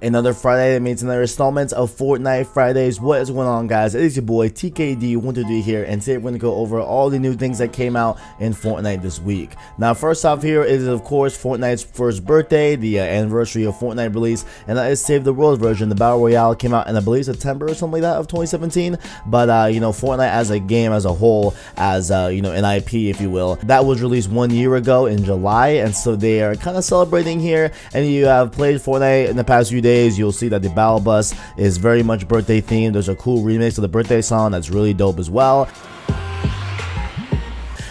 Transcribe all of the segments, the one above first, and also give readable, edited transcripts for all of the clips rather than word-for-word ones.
Another Friday that means another installment of Fortnite Fridays. What is going on, guys? It is your boy TKD123 here, and today we're going to go over all the new things that came out in Fortnite this week. Now, first off here is, of course, Fortnite's first birthday, the anniversary of Fortnite release, and that is Save the World version. The Battle Royale came out in, I believe, September or something like that of 2017, but, you know, Fortnite as a game as a whole, as, you know, an IP, if you will, that was released 1 year ago in July, and so they are kind of celebrating here, and you have played Fortnite in the past few days. You'll see that the battle bus is very much birthday themed. There's a cool remix of the birthday song that's really dope as well.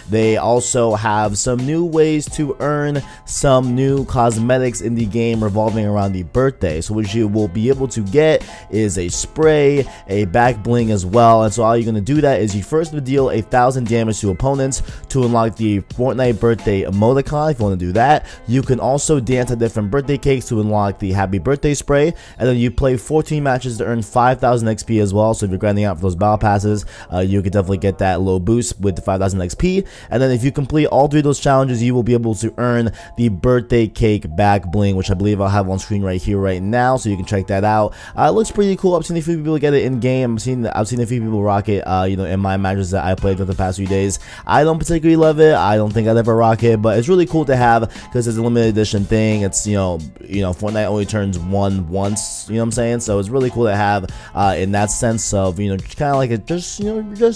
They also have some new ways to earn some new cosmetics in the game revolving around the birthday. So what you will be able to get is a spray, a back bling as well. And so all you're going to do that is you first deal 1,000 damage to opponents to unlock the Fortnite birthday emoticon. If you want to do that, you can also dance at different birthday cakes to unlock the happy birthday spray. And then you play 14 matches to earn 5,000 XP as well. So if you're grinding out for those battle passes, you can definitely get that low boost with the 5,000 XP. And then if you complete all 3 of those challenges, you will be able to earn the birthday cake back bling, which I believe I'll have on screen right here right now, so you can check that out. It looks pretty cool. I've seen a few people get it in game. I've seen a few people rock it, you know, in my matches that I played with the past few days. I don't particularly love it. I don't think I'd ever rock it, but it's really cool to have because it's a limited edition thing. It's you know, Fortnite only turns one once. You know what I'm saying? So it's really cool to have in that sense of, you know, kind of like it, just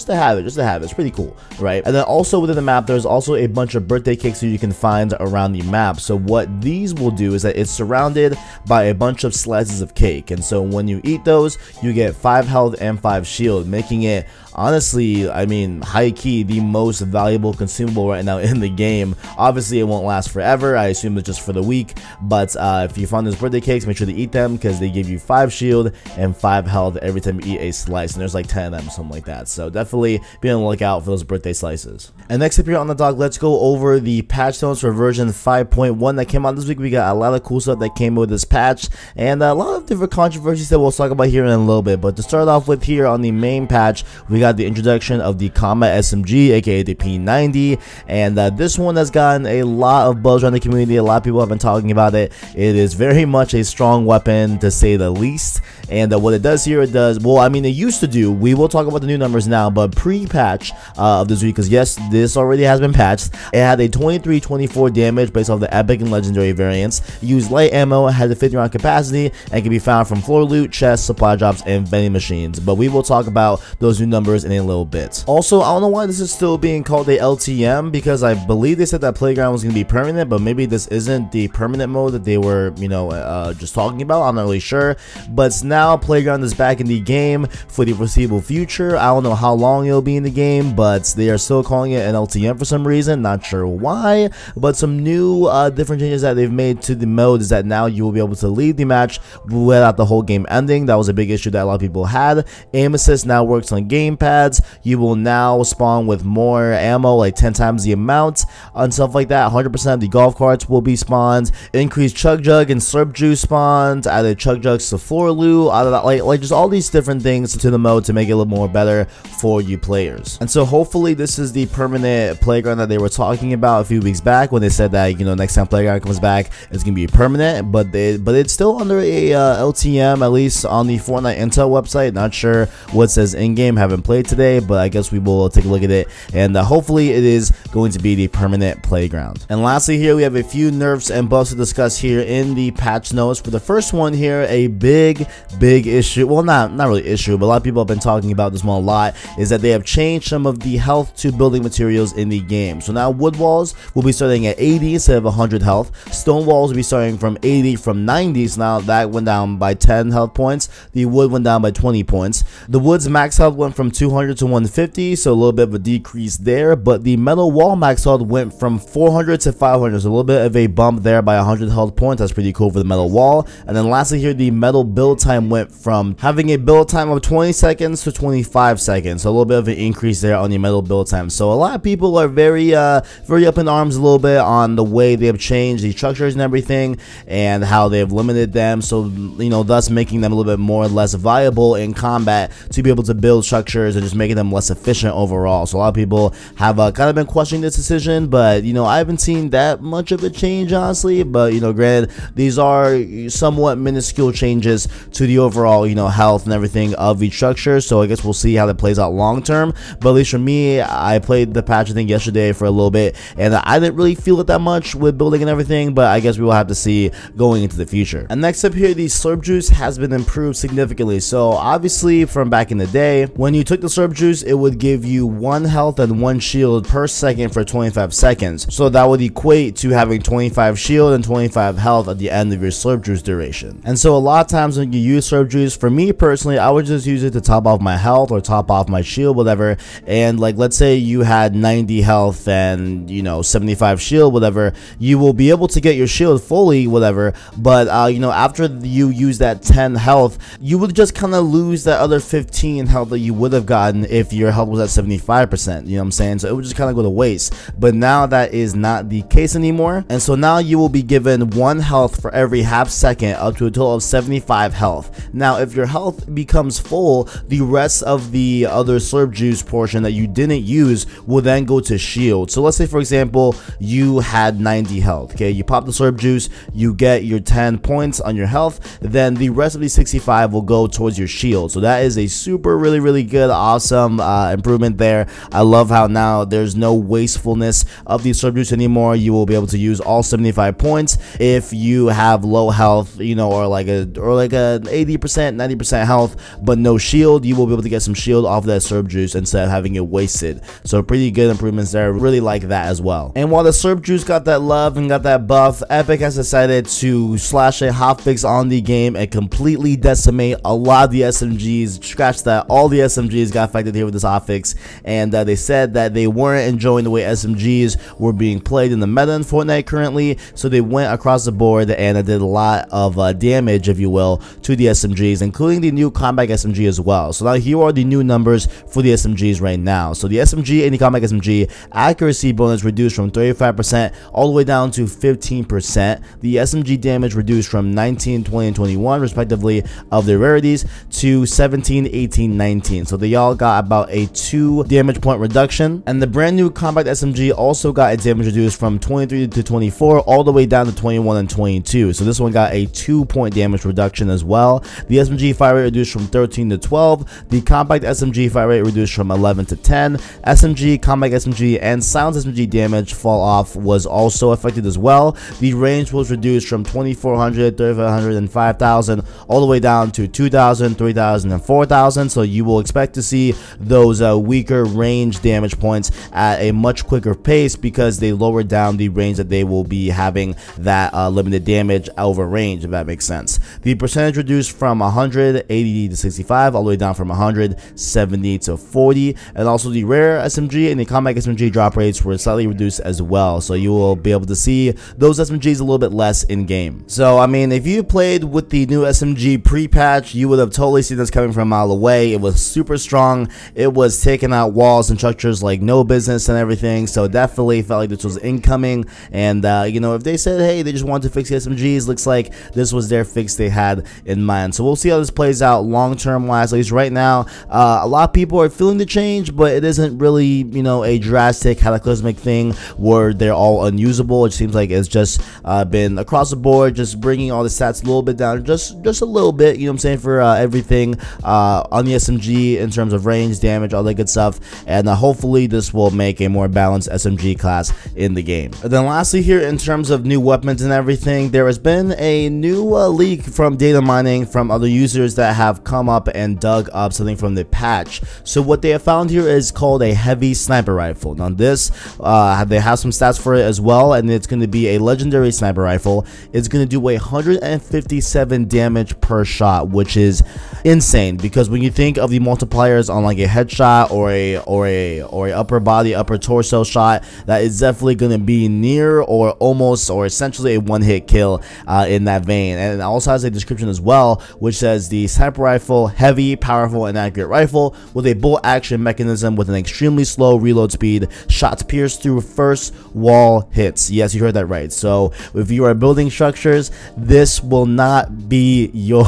to have it, It's pretty cool, right? And then also within the map, there's also a bunch of birthday cakes that you can find around the map. So what these will do is that it's surrounded by a bunch of slices of cake, and so when you eat those, you get 5 health and 5 shield, making it, honestly, I mean, high-key the most valuable consumable right now in the game. Obviously, it won't last forever. I assume it's just for the week, but if you find those birthday cakes, make sure to eat them because they give you 5 shield and 5 health every time you eat a slice, and there's like 10 of them, something like that. So definitely be on the lookout for those birthday slices. And next up here on the dock, let's go over the patch notes for version 5.1 that came out this week. We got a lot of cool stuff that came with this patch, and a lot of different controversies that we'll talk about here in a little bit. But to start off with here on the main patch, we got the introduction of the Combat SMG, aka the P90, and this one has gotten a lot of buzz around the community. A lot of people have been talking about it. It is very much a strong weapon, to say the least. And what it does here, it does, well, I mean, it used to do, we will talk about the new numbers now, but pre-patch of this week, because yes, this already has been patched, it had a 23-24 damage based off the epic and legendary variants. It used light ammo, it had a 50 round capacity, and can be found from floor loot, chests, supply drops, and vending machines. But we will talk about those new numbers in a little bit. Also, I don't know why this is still being called a LTM, because I believe they said that Playground was going to be permanent, but maybe this isn't the permanent mode that they were, you know, just talking about. I'm not really sure, but now Playground is back in the game for the foreseeable future. I don't know how long it'll be in the game, but they are still calling it an LTM for some reason. Not sure why, but some new different changes that they've made to the mode is that now you will be able to leave the match without the whole game ending. That was a big issue that a lot of people had. Aim assist now works on gamepads. You will now spawn with more ammo, like 10 times the amount and stuff like that. 100% of the golf carts will be spawned. Increased chug jug and slurp juice spawns. Added chug jugs to floor loot. Out of that, like just all these different things to the mode to make it a little more better for you players. And so hopefully this is the permanent Playground that they were talking about a few weeks back when they said that, you know, next time Playground comes back, it's gonna be permanent. But it's still under a LTM, at least on the Fortnite Intel website. Not sure what it says in game. Haven't played today, but I guess we will take a look at it, and hopefully it is going to be the permanent Playground. And lastly here, we have a few nerfs and buffs to discuss here in the patch notes. For the first one here, a big issue, well, not really issue, but a lot of people have been talking about this one a lot, is that they have changed some of the health to building materials in the game. So now wood walls will be starting at 80 instead of 100 health. Stone walls will be starting from 80 from 90, so now that went down by 10 health points. The wood went down by 20 points. The wood's max health went from 200 to 150, so a little bit of a decrease there, but the metal wall max health went from 400 to 500, so a little bit of a bump there by 100 health points. That's pretty cool for the metal wall. And then lastly here, the metal build time went from having a build time of 20 seconds to 25 seconds, so a little bit of an increase there on the metal build time. So a lot of people are very up in arms a little bit on the way they have changed the structures and everything, and how they have limited them, so you know, thus making them a little bit more or less viable in combat to be able to build structures and just making them less efficient overall. So a lot of people have kind of been questioning this decision, but but you know, I haven't seen that much of a change, honestly. But you know, granted, these are somewhat minuscule changes to the overall, you know, health and everything of each structure. So I guess we'll see how that plays out long term. But at least for me, I played the patch, I think, yesterday for a little bit, and I didn't really feel it that much with building and everything. But I guess we will have to see going into the future. And next up here, the Slurp juice has been improved significantly. So obviously, from back in the day, when you took the Slurp juice, it would give you 1 health and 1 shield per second for 25 seconds. So that would equate to having 25 shield and 25 health at the end of your Slurp juice duration. And so a lot of times when you use Slurp juice, for me personally, I would just use it to top off my health or top off my shield, whatever. And like, let's say you had 90 health and, you know, 75 shield, whatever, you will be able to get your shield fully, whatever. But you know, after you use that 10 health, you would just kind of lose that other 15 health that you would have gotten if your health was at 75%, you know what I'm saying? So it would just kind of go to waste. But now that is not the case anymore, and so now you will be given 1 health for every half second, up to a total of 75 health. Now if your health becomes full, the rest of the other Slurp juice portion that you didn't use will then go to shield. So let's say, for example, you had 90 health, okay, you pop the Slurp juice, you get your 10 points on your health, then the rest of the 65 will go towards your shield. So that is a super really good, awesome improvement there. I love how now there's no wastefulness of the Slurp juice anymore. You will be able to use all 75 points if you have low health, you know, or like a 80%, 90% health, but no shield. You will be able to get some shield off that Slurp juice instead of having it wasted. So pretty good improvements there. Really like that as well. And while the Slurp juice got that love and got that buff, Epic has decided to slash a hotfix on the game and completely decimate a lot of the SMGs. Scratch that, all the SMGs got affected here with this hotfix, and they said that they weren't enjoying the way SMGs were being played in the meta in Fortnite currently, so they went across the board and did a lot of damage, if you will, to the SMGs, including the new combat SMG as well. So now here are the new numbers for the SMGs right now. So the SMG and the combat SMG accuracy bonus reduced from 35% all the way down to 15%. The SMG damage reduced from 19, 20, and 21 respectively of their rarities to 17, 18, 19. So they all got about a 2 damage point reduction. And the brand new combat SMG also got its damage reduced from 23 to 24 all the way down to 21 and 22. So this one got a 2-point damage reduction as well. The SMG fire rate reduced from 13 to 12. The compact SMG fire rate reduced from 11 to 10. SMG, compact SMG, and silence SMG damage fall off was also affected as well. The range was reduced from 2400, 3500, and 5000 all the way down to 2000, 3000, and 4000. So you will expect to see those weaker range damage points at a much quicker pace because they lowered down the range that they will be having that limited damage over range, if that makes sense. The percentage reduced from 180 to 65 all the way down from 170 to 40, and also the rare SMG and the combat SMG drop rates were slightly reduced as well, so you will be able to see those SMGs a little bit less in game. So I mean, if you played with the new SMG pre-patch, you would have totally seen this coming from a mile away. It was super strong. It was taking out walls and structures like no business and everything, so definitely felt like this was incoming. And you know, if they said, hey, they just wanted to fix the SMGs, looks like this was their fix they had in mind. So we'll see how this plays out long-term wise. At least right now, a lot of people are feeling the change, but it isn't really, you know, a drastic cataclysmic thing where they're all unusable. It seems like it's just been across the board, just bringing all the stats a little bit down, just a little bit, you know what I'm saying, for everything on the SMG in terms of range, damage, all that good stuff. And hopefully this will make a more balanced SMG class in the game. And then lastly here, in terms of new weapons and everything, there has been a new leak from data mining from other users that have come up and dug up something from the patch. So what they have found here is called a heavy sniper rifle. Now this, they have some stats for it as well, and it's going to be a legendary sniper rifle. It's going to do 157 damage per shot, which is insane, because when you think of the multipliers on like a headshot or a upper body, upper torso shot, that is definitely going to be near or almost or essentially a one-hit kill in that vein. And it also has a description as well, which says the sniper rifle, heavy, powerful, and accurate rifle with a bolt action mechanism with an extremely slow reload speed. Shots pierce through first wall hits. Yes, you heard that right. So if you are building structures, this will not be your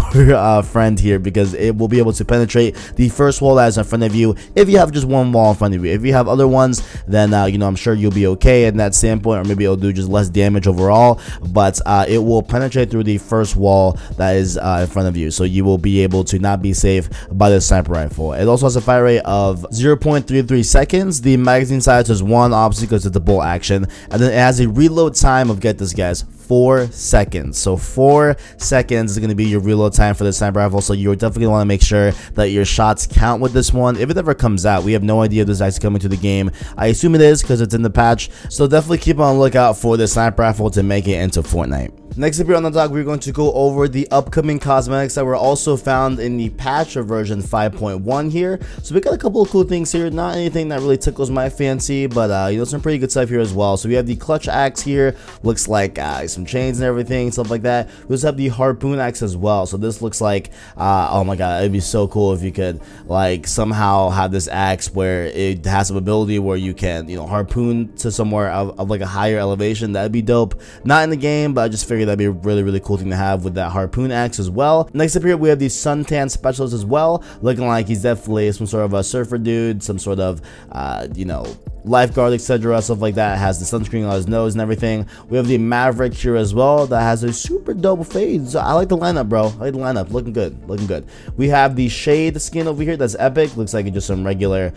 friend here, because because it will be able to penetrate the first wall that is in front of you if you have just one wall in front of you. If you have other ones, then you know, I'm sure you'll be okay in that standpoint, or maybe it'll do just less damage overall, but it will penetrate through the first wall that is in front of you, so you will be able to not be safe by the sniper rifle. It also has a fire rate of 0.33 seconds. The magazine size is 1, obviously because it's a bolt action, and then it has a reload time of, get this guys, 4 seconds. So 4 seconds is going to be your reload time for the sniper rifle, so you're definitely going to want to make sure that your shots count with this one. If it ever comes out, we have no idea if this is actually coming to the game. I assume it is because it's in the patch, so definitely keep on the lookout for the sniper rifle to make it into Fortnite. Next up here on the dock, we're going to go over the upcoming cosmetics that were also found in the patch of version 5.1 here. So we got a couple of cool things here, not anything that really tickles my fancy, but you know, some pretty good stuff here as well. So we have the clutch axe here, looks like some chains and everything, stuff like that. We also have the harpoon axe as well. So this looks like oh my god, it'd be so cool if you could like somehow have this axe where it has some ability where you can, you know, harpoon to somewhere of like a higher elevation. That'd be dope. Not in the game, but I just figured that'd be a really cool thing to have with that harpoon axe as well. Next up here, we have the suntan specialist as well, looking like he's definitely some sort of a surfer dude, some sort of you know, lifeguard, etc., stuff like that. Has the sunscreen on his nose and everything. We have the Maverick here as well that has a super dope fade. So I like the lineup, bro. I like the lineup. Looking good, looking good. We have the Shade skin over here that's epic. Looks like it's just some regular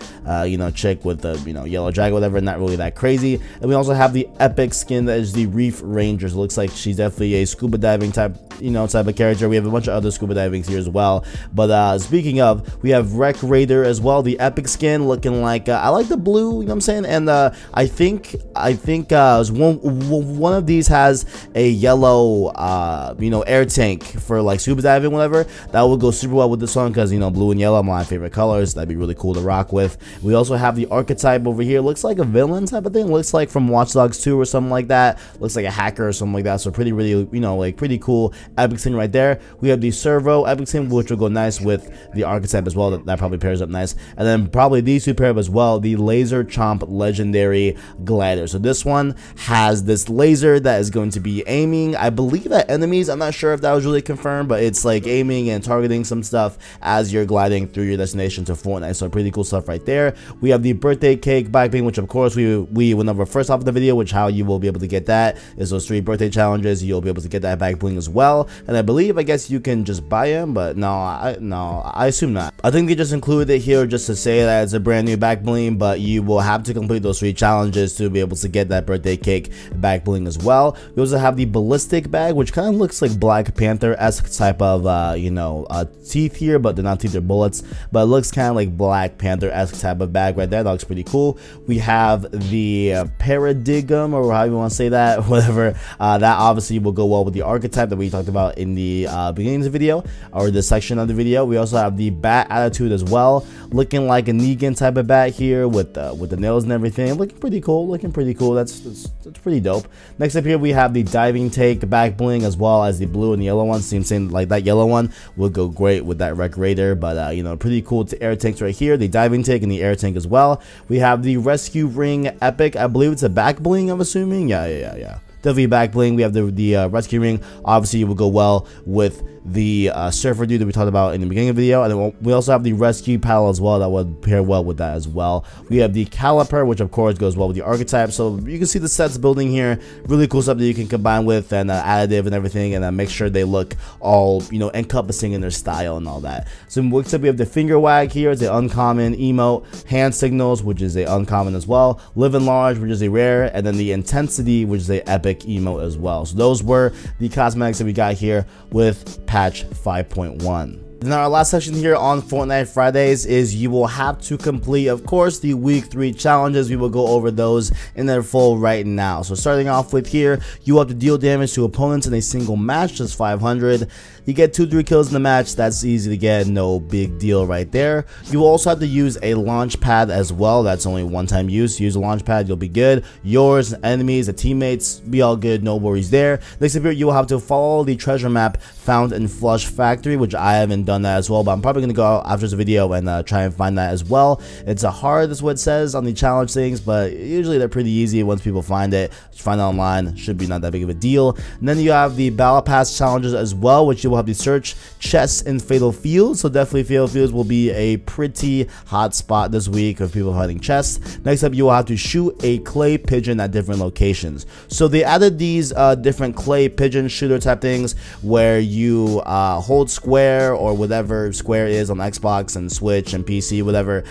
you know, chick with the, you know, yellow jacket, whatever. Not really that crazy. And we also have the epic skin that is the Reef Rangers. Looks like she's definitely a scuba diving type, you know, type of character. We have a bunch of other scuba divings here as well. But speaking of, we have Wreck Raider as well, the epic skin, looking like I like the blue, you know what I'm saying? And I think one of these has a yellow you know, air tank for like scuba diving, whatever. That would go super well with this one because, you know, blue and yellow are my favorite colors. That'd be really cool to rock with. We also have the archetype over here. Looks like a villain type of thing. Looks like from Watch Dogs 2 or something like that. Looks like a hacker or something like that. So pretty, really, you know, like pretty cool epic skin right there. We have the Servo epic skin, which will go nice with the archetype as well. That probably pairs up nice. And then probably these two pair up as well. The Laser Chomp legendary glider. So this one has this laser that is going to be aiming, I believe, at enemies. I'm not sure if that was really confirmed, but it's like aiming and targeting some stuff as you're gliding through your destination to Fortnite. So pretty cool stuff right there. We have the birthday cake back bling, which of course we went over first off of the video, which how you will be able to get that is those 3 birthday challenges. You'll be able to get that back bling as well. And I guess you can just buy them, but no, I assume not. I think they just included it here just to say that it's a brand new back bling, but you will have to complete those 3 challenges to be able to get that birthday cake back bling as well. We also have the ballistic bag, which kind of looks like Black Panther-esque type of you know, teeth here, but they're not teeth, they're bullets, but it looks kind of like Black Panther-esque type of bag right there. That looks pretty cool. We have the paradigm, or however you want to say that, whatever. That obviously will go well with the archetype that we talked about in the beginning of the video, or this section of the video. We also have the bat attitude as well, looking like a Negan type of bat here with the nails and everything. Looking pretty cool. That's pretty dope. Next up here, we have the diving take back bling as well as the blue and the yellow one. Same like that yellow one would go great with that Wreck Raider, but you know, pretty cool to air tanks right here, the diving tank and the air tank as well. We have the rescue ring epic. I believe it's a back bling, I'm assuming. Yeah. Definitely back bling. We have the rescue ring. Obviously, it will go well with the surfer dude that we talked about in the beginning of the video, and then we also have the rescue paddle as well that would pair well with that as well. We have the caliper, which of course goes well with the archetype, so you can see the sets building here. Really cool stuff that you can combine with, and additive and everything, and make sure they look all, you know, encompassing in their style and all that. So next up, we have the finger wag here. It's the uncommon emote. Hand signals, which is a uncommon as well. Live and large, which is a rare, and then the intensity, which is a epic emote as well. So those were the cosmetics that we got here with patch 5.1. Now, our last section here on Fortnite Fridays is you will have to complete, of course, the week 3 challenges. We will go over those in their full right now. So starting off with here, you have to deal damage to opponents in a single match, just 500. You get 2-3 kills in the match. That's easy to get, no big deal right there. You will also have to use a launch pad as well. That's only one-time use. Use a launch pad, you'll be good. Yours, enemies, the teammates, be all good, no worries there. Next up here, you will have to follow the treasure map found in Flush Factory, which I haven't done that as well, but I'm probably gonna go out after this video and try and find that as well. It's a hard, that's what it says on the challenge things, but usually they're pretty easy once people find it. Just find it online, should be not that big of a deal. And then you have the battle pass challenges as well, which you will have to search chests in fatal fields. So definitely fatal fields will be a pretty hot spot this week of people finding chests. Next up, you will have to shoot a clay pigeon at different locations. So they added these different clay pigeon shooter type things where you hold square or whatever square is on Xbox and Switch and PC, whatever,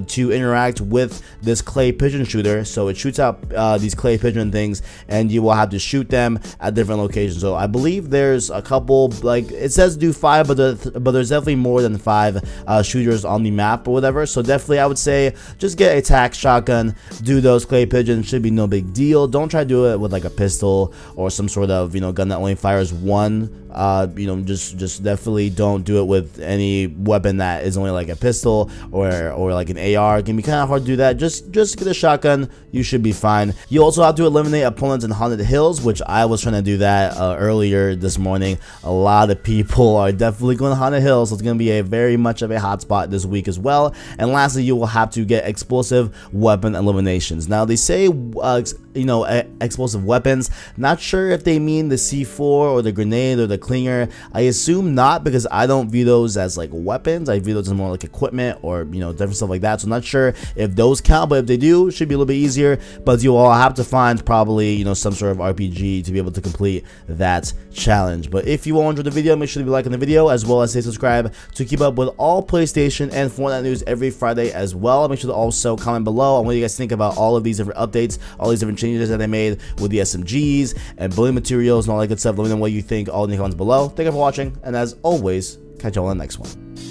to interact with this clay pigeon shooter. So it shoots out these clay pigeon things, and you will have to shoot them at different locations. So I believe there's a couple, like it says do 5, but there's definitely more than 5 shooters on the map or whatever. So definitely I would say just get a tac shotgun, do those clay pigeons, should be no big deal. Don't try to do it with like a pistol or some sort of, you know, gun that only fires one. You know, just definitely don't do it with any weapon that is only like a pistol or like an AR. It can be kind of hard to do that. Just get a shotgun, you should be fine. You also have to eliminate opponents in haunted hills, which I was trying to do that earlier this morning. A lot of people are definitely going to haunted hills, so it's going to be a very much of a hotspot this week as well. And lastly, you will have to get explosive weapon eliminations. Now they say you know, explosive weapons. Not sure if they mean the C4 or the grenade or the clinger. I assume not, because I don't view those as like weapons. I view those as more like equipment or, you know, different stuff like that. So I'm not sure if those count, but if they do, it should be a little bit easier. But you all have to find probably, you know, some sort of RPG to be able to complete that challenge. But if you all enjoyed the video, make sure to be liking the video as well as stay subscribed to keep up with all PlayStation and Fortnite news every Friday as well. Make sure to also comment below on what you guys think about all of these different updates, all these different changes that they made with the SMGs and building materials and all that good stuff. Let me know what you think all in the comments below. Thank you for watching, and as always, catch y'all on the next one.